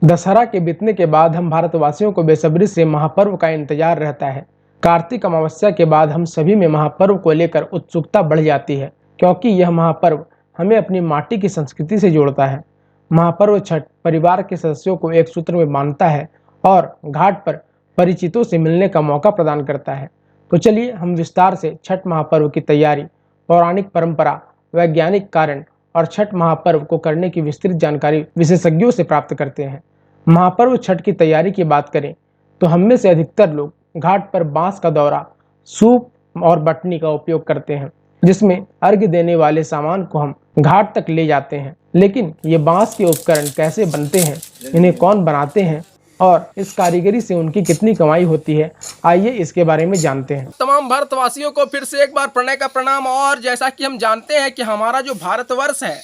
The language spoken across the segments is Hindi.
दशहरा के बीतने के बाद हम भारतवासियों को बेसब्री से महापर्व का इंतजार रहता है। कार्तिक अमावस्या के बाद हम सभी में महापर्व को लेकर उत्सुकता बढ़ जाती है, क्योंकि यह महापर्व हमें अपनी माटी की संस्कृति से जोड़ता है। महापर्व छठ परिवार के सदस्यों को एक सूत्र में बांधता है और घाट पर परिचितों से मिलने का मौका प्रदान करता है। तो चलिए हम विस्तार से छठ महापर्व की तैयारी, पौराणिक परंपरा, वैज्ञानिक कारण और छठ महापर्व को करने की विस्तृत जानकारी विशेषज्ञों से प्राप्त करते हैं। महापर्व छठ की तैयारी की बात करें तो हम में से अधिकतर लोग घाट पर बांस का दौरा, सूप और बटनी का उपयोग करते हैं, जिसमें अर्घ्य देने वाले सामान को हम घाट तक ले जाते हैं। लेकिन ये बांस के उपकरण कैसे बनते हैं, इन्हें कौन बनाते हैं और इस कारीगरी से उनकी कितनी कमाई होती है, आइए इसके बारे में जानते हैं। तमाम भारतवासियों को फिर से एक बार प्रणय का प्रणाम। और जैसा कि हम जानते हैं कि हमारा जो भारतवर्ष है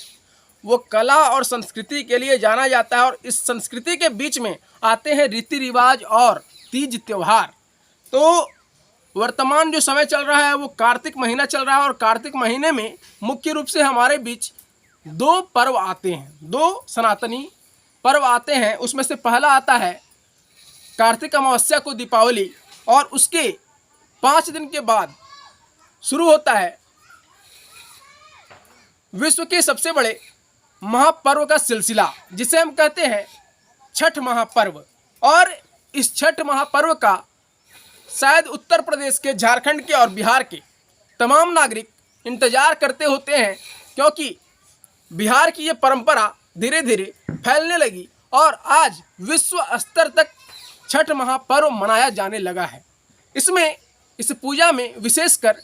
वो कला और संस्कृति के लिए जाना जाता है, और इस संस्कृति के बीच में आते हैं रीति रिवाज और तीज त्योहार। तो वर्तमान जो समय चल रहा है वो कार्तिक महीना चल रहा है, और कार्तिक महीने में मुख्य रूप से हमारे बीच दो पर्व आते हैं, दो सनातनी पर्व आते हैं। उसमें से पहला आता है कार्तिक अमावस्या को दीपावली, और उसके 5 दिन के बाद शुरू होता है विश्व के सबसे बड़े महापर्व का सिलसिला, जिसे हम कहते हैं छठ महापर्व। और इस छठ महापर्व का शायद उत्तर प्रदेश के, झारखंड के और बिहार के तमाम नागरिक इंतजार करते होते हैं, क्योंकि बिहार की ये परंपरा धीरे धीरे फैलने लगी और आज विश्व स्तर तक छठ महापर्व मनाया जाने लगा है। इस पूजा में विशेषकर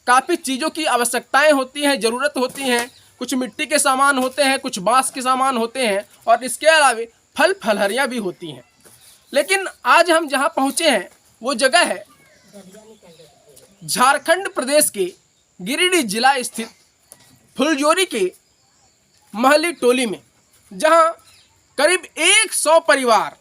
काफ़ी चीज़ों की आवश्यकताएं होती हैं, ज़रूरत होती हैं। कुछ मिट्टी के सामान होते हैं, कुछ बांस के सामान होते हैं, और इसके अलावा फल फलहरियाँ भी होती हैं। लेकिन आज हम जहाँ पहुँचे हैं वो जगह है झारखंड प्रदेश के गिरिडीह जिला स्थित फुलजोरी के महली टोली में, जहाँ करीब 100 परिवार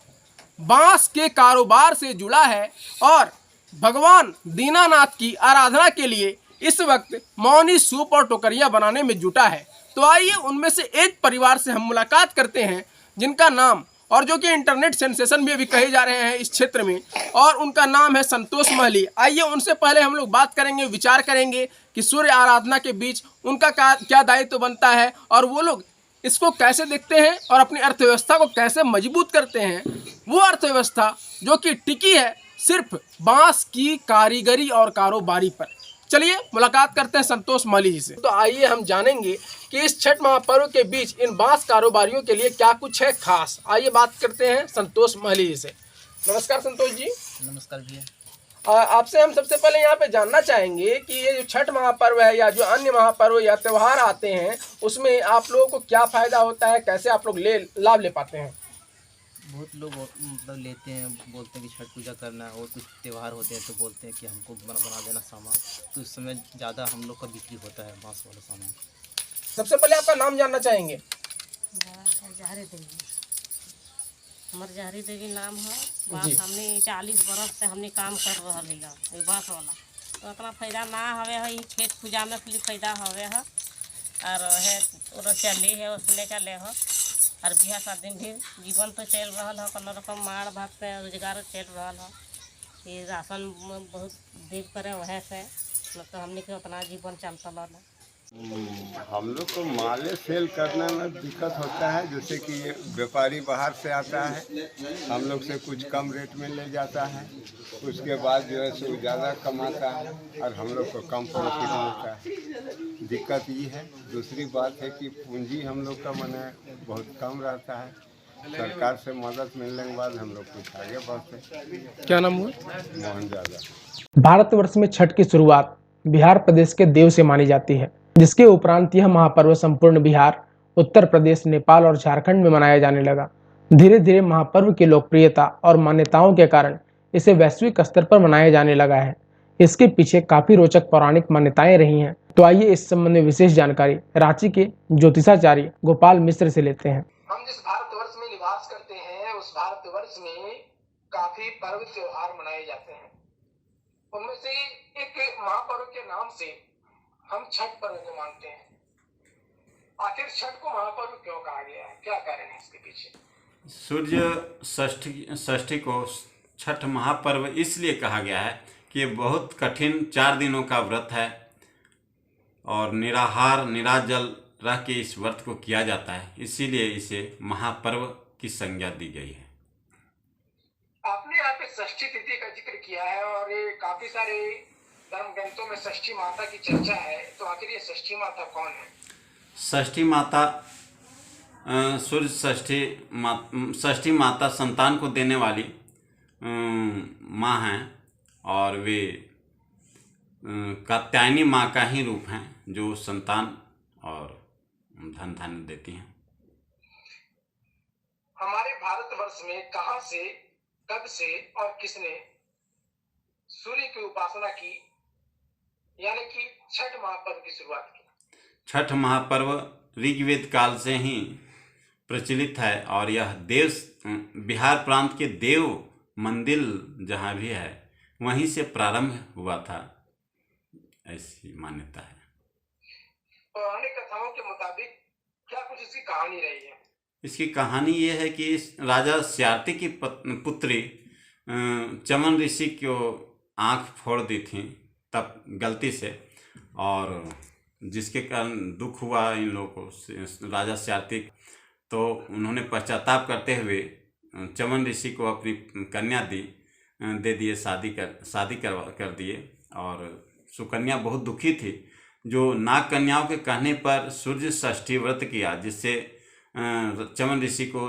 बांस के कारोबार से जुड़ा है और भगवान दीनानाथ की आराधना के लिए इस वक्त मौनी सूप और टोकरियां बनाने में जुटा है। तो आइए उनमें से एक परिवार से हम मुलाकात करते हैं, जिनका नाम, और जो कि इंटरनेट सेंसेशन भी अभी कहे जा रहे हैं इस क्षेत्र में, और उनका नाम है संतोष महली। आइए उनसे पहले हम लोग बात करेंगे, विचार करेंगे कि सूर्य आराधना के बीच उनका क्या दायित्व बनता है, और वो लोग इसको कैसे देखते हैं और अपनी अर्थव्यवस्था को कैसे मजबूत करते हैं। वो अर्थव्यवस्था जो कि टिकी है सिर्फ बांस की कारीगरी और कारोबारी पर। चलिए मुलाकात करते हैं संतोष महली जी से। तो आइए हम जानेंगे कि इस छठ महापर्व के बीच इन बांस कारोबारियों के लिए क्या कुछ है खास। आइए बात करते हैं संतोष महली जी से। नमस्कार संतोष जी। नमस्कार भैया। आपसे हम सबसे पहले यहाँ पे जानना चाहेंगे कि ये जो छठ महापर्व है या जो अन्य महापर्व या त्यौहार आते हैं, उसमें आप लोगों को क्या फ़ायदा होता है, कैसे आप लोग लाभ ले पाते हैं? बहुत लोग मतलब लेते हैं, बोलते हैं कि छठ पूजा करना है, और कुछ त्यौहार होते हैं तो बोलते हैं कि हमको बना देना सामान, तो उस समय ज़्यादा हम लोग का बिक्री होता है बांस वाला सामान। सबसे पहले आपका नाम जानना चाहेंगे। हमारे जहरी देवी नाम है। बांस हमने 40 बरस से हमने काम कर रहा है बांस वाला, तो उतना फायदा ना हवे है। छठ पूजा में खाली फायदा हवे है, और है चले है उसने चले हो, और बिहार शादी भी जीवन तो चल रहा है, कोनो रकम मार भात से रोजगार चल रहा है। ये राशन बहुत देव करे वह से, मतलब हमने के उतना जीवन चलता है। हम लोग को माले सेल करने में दिक्कत होता है, जैसे कि ये व्यापारी बाहर से आता है, हम लोग से कुछ कम रेट में ले जाता है, उसके बाद जो है सो ज़्यादा कमाता है और हम लोग को कम प्रॉफिट मिलता है। दिक्कत ये है। दूसरी बात है कि पूंजी हम लोग का माने बहुत कम रहता है। सरकार से मदद मिलने के बाद हम लोग कुछ आगे बढ़ते। क्या नाम हुआ? मोहन ज़्यादा। भारतवर्ष में छठ की शुरुआत बिहार प्रदेश के देव से मानी जाती है, जिसके उपरांत यह महापर्व संपूर्ण बिहार, उत्तर प्रदेश, नेपाल और झारखंड में मनाया जाने लगा। धीरे धीरे महापर्व की लोकप्रियता और मान्यताओं के कारण इसे वैश्विक स्तर पर मनाया जाने लगा है। इसके पीछे काफी रोचक पौराणिक मान्यताएं रही हैं। तो आइए इस संबंध में विशेष जानकारी रांची के ज्योतिषाचार्य गोपाल मिश्र से लेते हैं। हम जिस भारतवर्ष में निवास करते हैं उस भारतवर्ष में काफी पर्व त्योहार मनाए जाते हैं। उनमें से एक महापर्व के नाम से हम छठ पर्व को मानते हैं। आखिर छठ को महापर्व क्यों कहा गया है, क्या कारण है इसके पीछे? सूर्य षष्ठी को छठ महापर्व इसलिए कहा गया है कि ये बहुत कठिन 4 दिनों का व्रत है और निराहार निराजल रह के इस व्रत को किया जाता है, इसीलिए इसे महापर्व की संज्ञा दी गई है। आपने यहाँ पे षष्ठी तिथि का जिक्र किया है और ये काफी सारे धर्म ग्रंथों में षष्ठी माता की चर्चा है, तो आखिर ये षष्ठी माता कौन है? षष्ठी माता सूर्य षष्ठी माता संतान को देने वाली माँ हैं और वे कात्यायनी माँ का ही रूप हैं जो संतान और धन धान्य देती हैं। हमारे भारतवर्ष में कहाँ से, कब से और किसने सूर्य की उपासना की, यानी कि छठ महापर्व की शुरुआत की? छठ महापर्व ऋग्वेद काल से ही प्रचलित है और यह बिहार प्रांत के देव मंदिर जहाँ भी है वहीं से प्रारंभ हुआ था, ऐसी मान्यता है। पौराणिक कथाओं के मुताबिक क्या कुछ इसकी कहानी रही है? इसकी कहानी ये है कि राजा स्याति की पुत्री चमन ऋषि को आँख फोड़ दी थी तब गलती से, और जिसके कारण दुख हुआ इन लोगों को राजा स्याति, तो उन्होंने पश्चाताप करते हुए चमन ऋषि को अपनी कन्या दे दिए, शादी कर दिए। और सुकन्या बहुत दुखी थी, जो नाग कन्याओं के कहने पर सूर्य षष्ठी व्रत किया, जिससे चमन ऋषि को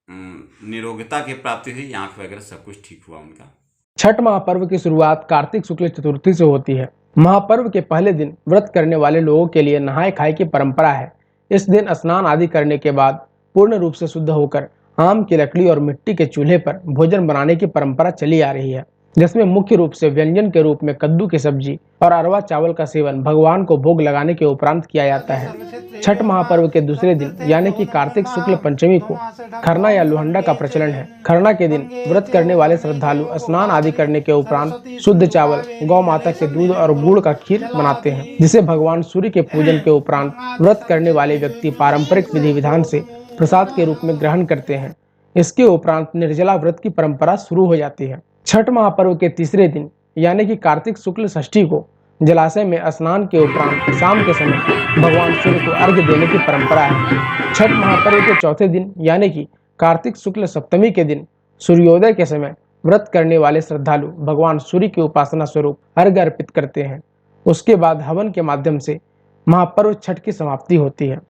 निरोगता की प्राप्ति हुई, आँख वगैरह सब कुछ ठीक हुआ उनका। छठ महापर्व की शुरुआत कार्तिक शुक्ल चतुर्थी से होती है। महापर्व के पहले दिन व्रत करने वाले लोगों के लिए नहाय खाए की परंपरा है। इस दिन स्नान आदि करने के बाद पूर्ण रूप से शुद्ध होकर आम की लकड़ी और मिट्टी के चूल्हे पर भोजन बनाने की परंपरा चली आ रही है, जिसमें मुख्य रूप से व्यंजन के रूप में कद्दू की सब्जी और अरवा चावल का सेवन भगवान को भोग लगाने के उपरांत किया जाता है। छठ महापर्व के दूसरे दिन यानी कि कार्तिक शुक्ल पंचमी को खरना या लोहंडा का प्रचलन है। खरना के दिन व्रत करने वाले श्रद्धालु स्नान आदि करने के उपरांत शुद्ध चावल, गौ माता के दूध और गुड़ का खीर बनाते हैं, जिसे भगवान सूर्य के पूजन के उपरांत व्रत करने वाले व्यक्ति पारंपरिक विधि विधान से प्रसाद के रूप में ग्रहण करते हैं। इसके उपरांत निर्जला व्रत की परंपरा शुरू हो जाती है। छठ महापर्व के तीसरे दिन यानी कि कार्तिक शुक्ल षष्ठी को जलाशय में स्नान के उपरांत शाम के समय भगवान सूर्य को अर्घ्य देने की परंपरा है। छठ महापर्व के चौथे दिन यानी कि कार्तिक शुक्ल सप्तमी के दिन सूर्योदय के समय व्रत करने वाले श्रद्धालु भगवान सूर्य की उपासना स्वरूप अर्घ्य अर्पित करते हैं। उसके बाद हवन के माध्यम से महापर्व छठ की समाप्ति होती है।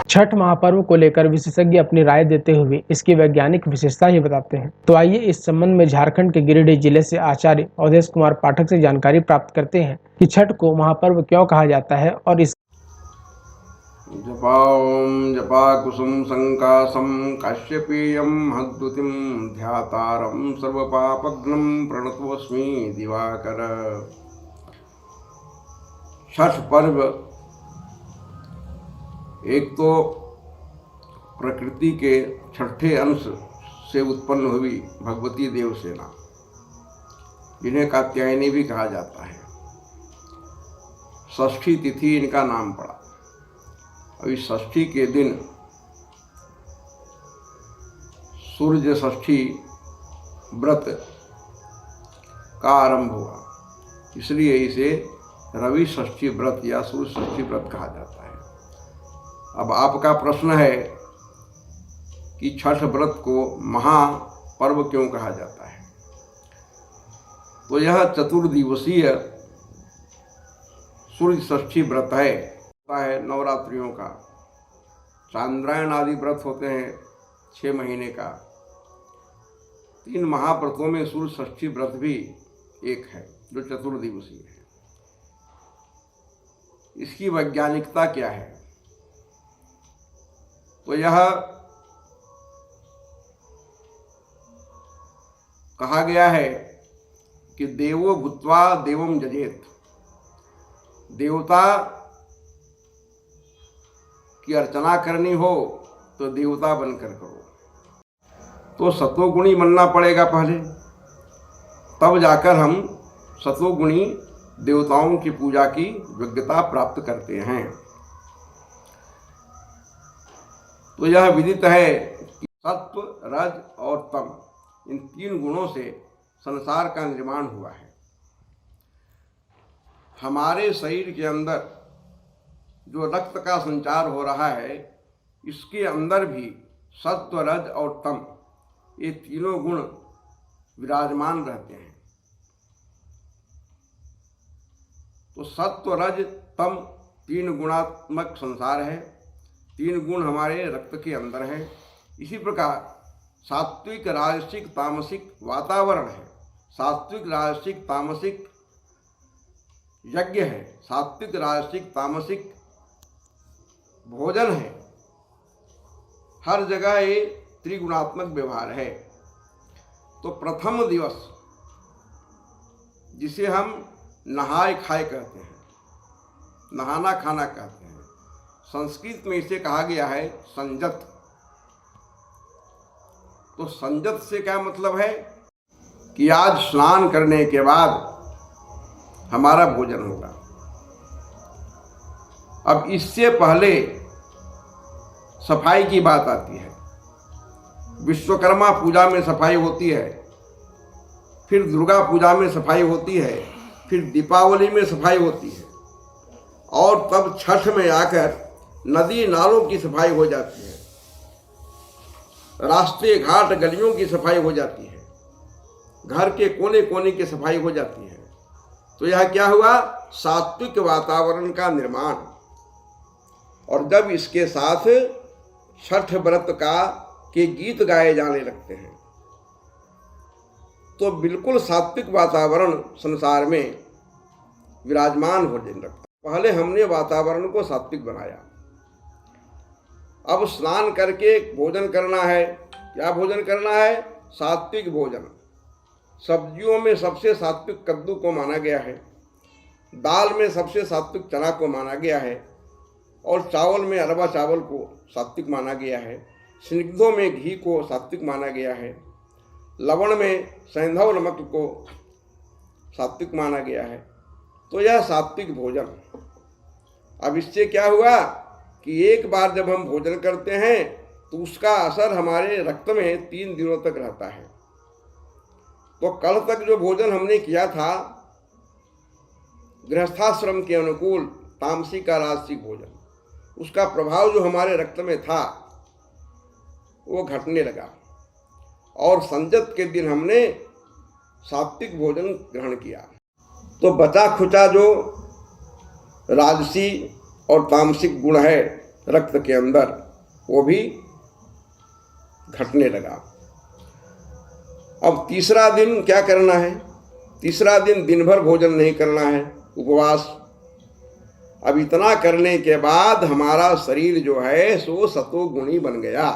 छठ महापर्व को लेकर विशेषज्ञ अपनी राय देते हुए इसकी वैज्ञानिक विशेषता ही बताते हैं। तो आइए इस संबंध में झारखंड के गिरिडीह जिले से आचार्य अवधेश कुमार पाठक से जानकारी प्राप्त करते हैं कि छठ को महापर्व क्यों कहा जाता है और इस जपाओम जपाकुसुम संकासम काश्यपेयम हद्दुतिम ध्यातारम सर्वपापघ्नं प्रणतोस्मि दिवाकर। छठ पर्व एक तो प्रकृति के छठे अंश से उत्पन्न हुई भगवती देवसेना, जिन्हें कात्यायनी भी कहा जाता है। षष्ठी तिथि इनका नाम पड़ा। अभी षष्ठी के दिन सूर्य षष्ठी व्रत का आरंभ हुआ, इसलिए इसे रवि षष्ठी व्रत या सूर्य षष्ठी व्रत कहा जाता है। अब आपका प्रश्न है कि छठ व्रत को महापर्व क्यों कहा जाता है। तो यह चतुर्दिवसीय सूर्य षष्ठी व्रत है नवरात्रियों का। चांद्रायण आदि व्रत होते हैं 6 महीने का। 3 महाव्रतों में सूर्य षष्ठी व्रत भी एक है जो चतुर्दिवसीय है। इसकी वैज्ञानिकता क्या है? तो यह कहा गया है कि देवो भूत्वा देवम जजेत, देवता की अर्चना करनी हो तो देवता बनकर करो। तो सतोगुणी बनना पड़ेगा पहले, तब जाकर हम सतोगुणी देवताओं की पूजा की योग्यता प्राप्त करते हैं। तो यह विदित है कि सत्व, रज और तम, इन 3 गुणों से संसार का निर्माण हुआ है। हमारे शरीर के अंदर जो रक्त का संचार हो रहा है, इसके अंदर भी सत्व, रज और तम, ये तीनों गुण विराजमान रहते हैं। तो सत्व, रज, तम 3 गुणात्मक संसार है। 3 गुण हमारे रक्त के अंदर हैं। इसी प्रकार सात्विक, राजसिक, तामसिक वातावरण है। सात्विक, राजसिक, तामसिक यज्ञ है। सात्विक, राजसिक, तामसिक भोजन है। हर जगह ये त्रिगुणात्मक व्यवहार है। तो प्रथम दिवस, जिसे हम नहाय खाए कहते हैं, नहाना खाना कहते हैं, संस्कृत में इसे कहा गया है संजत। तो संजत से क्या मतलब है कि आज स्नान करने के बाद हमारा भोजन होगा। अब इससे पहले सफाई की बात आती है। विश्वकर्मा पूजा में सफाई होती है, फिर दुर्गा पूजा में सफाई होती है, फिर दीपावली में सफाई होती है, और तब छठ में आकर नदी नालों की सफाई हो जाती है, रास्ते घाट गलियों की सफाई हो जाती है, घर के कोने कोने की सफाई हो जाती है। तो यह क्या हुआ? सात्विक वातावरण का निर्माण। और जब इसके साथ छठ व्रत के गीत गाए जाने लगते हैं, तो बिल्कुल सात्विक वातावरण संसार में विराजमान हो जाने लगता। पहले हमने वातावरण को सात्विक बनाया। अब स्नान करके भोजन करना है। क्या भोजन करना है? सात्विक भोजन। सब्जियों में सबसे सात्विक कद्दू को माना गया है, दाल में सबसे सात्विक चना को माना गया है, और चावल में अरबा चावल को सात्विक माना गया है, स्निग्धों में घी को सात्विक माना गया है, लवण में सैंधव नमक को सात्विक माना गया है। तो यह सात्विक भोजन। अब इससे क्या हुआ कि एक बार जब हम भोजन करते हैं तो उसका असर हमारे रक्त में 3 दिनों तक रहता है। तो कल तक जो भोजन हमने किया था गृहस्थाश्रम के अनुकूल, तामसिक का राजसिक भोजन, उसका प्रभाव जो हमारे रक्त में था वो घटने लगा, और संजत के दिन हमने सात्विक भोजन ग्रहण किया। तो बचा खुचा जो राजसी और तामसिक गुण है रक्त के अंदर, वो भी घटने लगा। अब तीसरा दिन क्या करना है? तीसरा दिन दिन भर भोजन नहीं करना है, उपवास। अब इतना करने के बाद हमारा शरीर जो है सो सतोगुणी बन गया।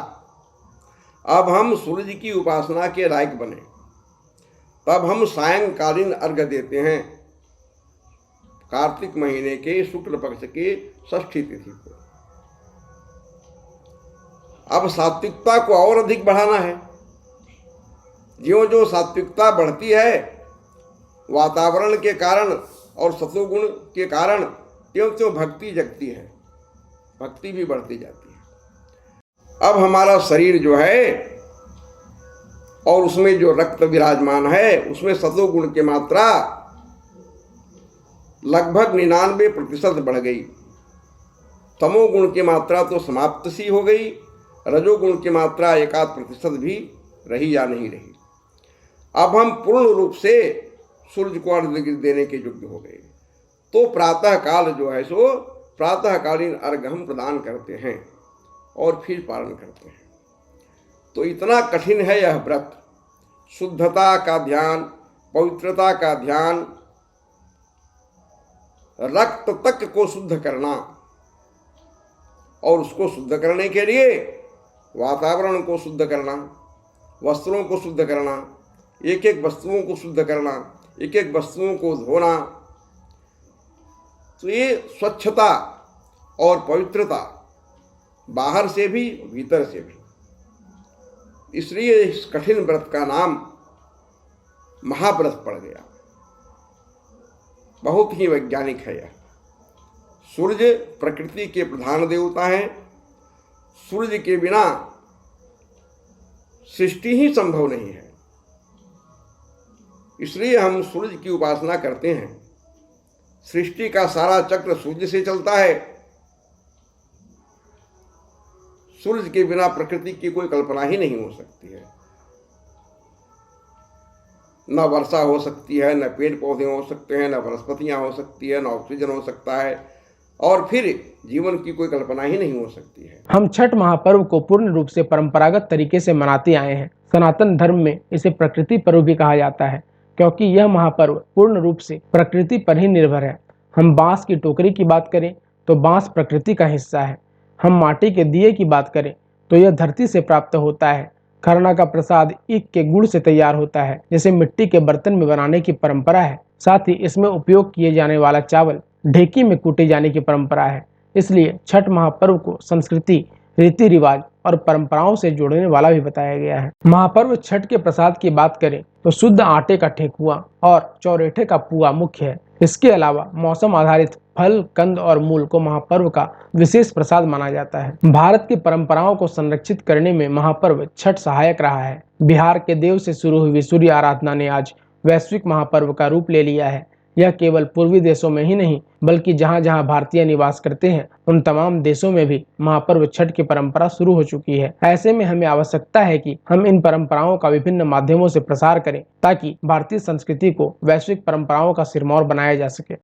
अब हम सूर्य की उपासना के लायक बने। तब हम सायंकालीन अर्घ्य देते हैं कार्तिक महीने के शुक्ल पक्ष के षष्ठी तिथि को। अब सात्विकता को और अधिक बढ़ाना है। ज्यों जो सात्विकता बढ़ती है वातावरण के कारण और सतोगुण के कारण, त्यों त्यों भक्ति जगती है, भक्ति भी बढ़ती जाती है। अब हमारा शरीर जो है और उसमें जो रक्त विराजमान है, उसमें सतोगुण की मात्रा लगभग 99% बढ़ गई। तमोगुण की मात्रा तो समाप्त सी हो गई, रजोगुण की मात्रा 1% भी रही या नहीं रही। अब हम पूर्ण रूप से सूर्य को अर्घ्य देने के योग्य हो गए। तो प्रातः काल जो है सो प्रातःकालीन अर्घ्य हम प्रदान करते हैं और फिर पालन करते हैं। तो इतना कठिन है यह व्रत। शुद्धता का ध्यान, पवित्रता का ध्यान, रक्त तक को शुद्ध करना, और उसको शुद्ध करने के लिए वातावरण को शुद्ध करना, वस्त्रों को शुद्ध करना, एक एक वस्तुओं को शुद्ध करना, एक एक वस्तुओं को धोना, तो ये स्वच्छता और पवित्रता बाहर से भी भीतर से भी। इसलिए इस कठिन व्रत का नाम महाव्रत पड़ गया। बहुत ही वैज्ञानिक है यह। सूर्य प्रकृति के प्रधान देवता हैं। सूर्य के बिना सृष्टि ही संभव नहीं है। इसलिए हम सूर्य की उपासना करते हैं। सृष्टि का सारा चक्र सूर्य से चलता है। सूर्य के बिना प्रकृति की कोई कल्पना ही नहीं हो सकती है। न वर्षा हो सकती है, न पेड़ पौधे हो सकते हैं, न वनस्पतियां हो सकती है, न ऑक्सीजन हो सकता है, और फिर जीवन की कोई कल्पना ही नहीं हो सकती है। हम छठ महापर्व को पूर्ण रूप से परंपरागत तरीके से मनाते आए हैं। सनातन धर्म में इसे प्रकृति पर्व भी कहा जाता है, क्योंकि यह महापर्व पूर्ण रूप से प्रकृति पर ही निर्भर है। हम बांस की टोकरी की बात करें तो बांस प्रकृति का हिस्सा है। हम माटी के दिए की बात करें तो यह धरती से प्राप्त होता है। खरना का प्रसाद ईख के गुड़ से तैयार होता है, जिसे मिट्टी के बर्तन में बनाने की परंपरा है। साथ ही इसमें उपयोग किए जाने वाला चावल ढेकी में कूटे जाने की परंपरा है। इसलिए छठ महापर्व को संस्कृति, रीति रिवाज और परंपराओं से जोड़ने वाला भी बताया गया है। महापर्व छठ के प्रसाद की बात करें तो शुद्ध आटे का ठेकुआ और चौरेठे का पुआ मुख्य है। इसके अलावा मौसम आधारित फल, कंद और मूल को महापर्व का विशेष प्रसाद माना जाता है। भारत की परंपराओं को संरक्षित करने में महापर्व छठ सहायक रहा है। बिहार के देव से शुरू हुई सूर्य आराधना ने आज वैश्विक महापर्व का रूप ले लिया है। यह केवल पूर्वी देशों में ही नहीं, बल्कि जहां जहां भारतीय निवास करते हैं उन तमाम देशों में भी महापर्व छठ की परंपरा शुरू हो चुकी है। ऐसे में हमें आवश्यकता है कि हम इन परंपराओं का विभिन्न माध्यमों से प्रसार करें, ताकि भारतीय संस्कृति को वैश्विक परंपराओं का सिरमौर बनाया जा सके।